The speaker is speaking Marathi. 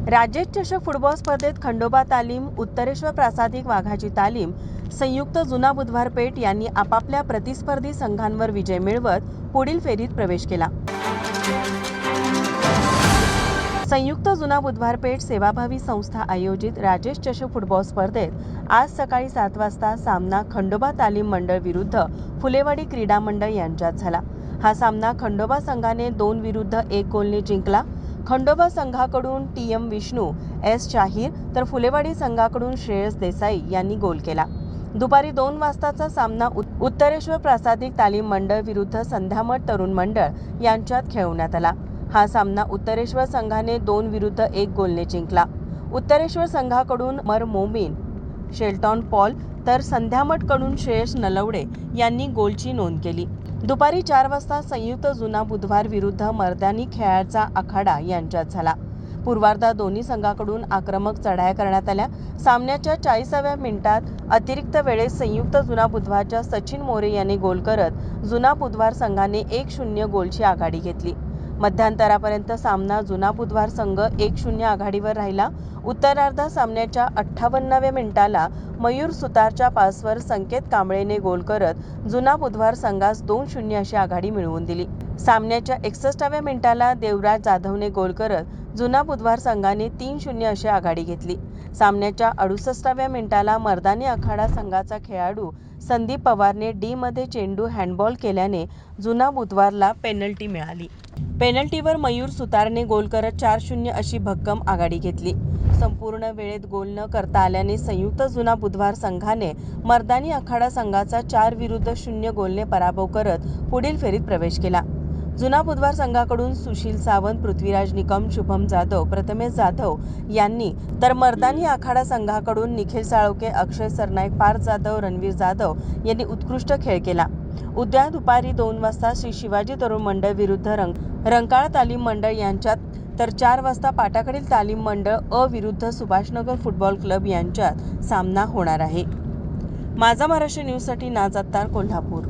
राजेश चषक फुटबॉल स्पर्धेत खंडोबा तालीम, उत्तरेश्वर प्रासादिक वाघाची तालीम, संयुक्त जुना बुधवार पेठ यांनी आपापल्या प्रतिस्पर्धी संघांवर विजय मिळवत पुढील फेरीत प्रवेश केला. संयुक्त जुना बुधवार पेठ सेवाभावी संस्था आयोजित राजेश चषक फुटबॉल स्पर्धेत आज सकाळी 7 वाजता सामना खंडोबा तालीम मंडळ विरुद्ध फुलेवाडी क्रीडा मंडळ यांच्यात झाला. हा सामना खंडोबा संघाने 2-1 गोलने जिंकला. खंडोबा संघाकडून टी.एम. विष्णू, एस. शाहीर तर फुलेवाडी संघाकडून श्रेयस देसाई यांनी गोल केला. दुपारी 2 वाजताचा सामना उत्तरेश्वर प्रासादिक तालीम मंडळ विरुद्ध संध्यामठ तरुण मंडळ यांच्यात खेळवण्यात आला. हा सामना उत्तरेश्वर संघाने 2-1 गोलने जिंकला. उत्तरेश्वर संघाकडून मर मोमीन, शेल्टॉन पॉल तर संध्यामठकडून श्रेयस नलवडे यांनी गोलची नोंद केली. दुपारी 4 वाजता संयुक्त जुना बुधवार विरुद्ध मर्दानी खेळाचा आखाडा यांच्यात झाला. पूर्वार्धात दोन्ही संघाकडून आक्रमक चढाया करण्यात आल्या. सामन्याच्या 40व्या मिनिटात अतिरिक्त वेळेत संयुक्त जुना बुधवारच्या सचिन मोरे यांनी गोल करत जुना बुधवार संघाने 1-0 गोलची आघाडी घेतली. मध्यांतरापर्यंत सामना जुना बुधवार संघ 1-0 आघाडीवर राहिला. उत्तरार्धात सामन्याच्या 58व्या मिनिटाला मयूर सुतारच्या पासवर संकेत कांबळेने गोल करत जुना बुधवार संघास 2-0 अशी आघाडी मिळवून दिली. सामन्याच्या 61व्या मिनिटाला देवराज जाधवने गोल करत जुना बुधवार संघाने 3-0 अशी आघाडी घेतली. सामन्याच्या 68व्या मिनिटाला मर्दानी आखाडा संघाचा खेळाडू संदीप पवारने डी मध्ये चेंडू हँडबॉल केल्याने जुना बुधवारला पेनल्टी मिळाली. पेनल्टीवर मयूर सुतारने गोल करत 4-0 अशी भक्कम आघाडी घेतली. संपूर्ण वेळेत गोल न करता आल्याने संयुक्त जुना बुधवार संघाने मर्दानी आखाडा संघाचा 4-0 गोलने पराभव करत पुढील फेरीत प्रवेश केला. जुना बुधवार संघाकडून सुशील सावंत, पृथ्वीराज निकम, शुभम जाधव, प्रथमेश जाधव यांनी तर मर्दानी आखाडा संघाकडून निखिल साळोखे, अक्षय सरनाईक, पार्थ जाधव, रणवीर जाधव यांनी उत्कृष्ट खेळ केला. उद्या दुपारी 2 वाजता श्री शिवाजी तरुण मंडळ विरुद्ध रंकाळा तालीम मंडळ यांच्यात तर 4 वाजता पाटाकडील तालीम मंडळ अ विरुद्ध सुभाषनगर फुटबॉल क्लब यांच्यात सामना होणार आहे. माझा महाराष्ट्र न्यूजसाठी नाज अत्तार, कोल्हापूर.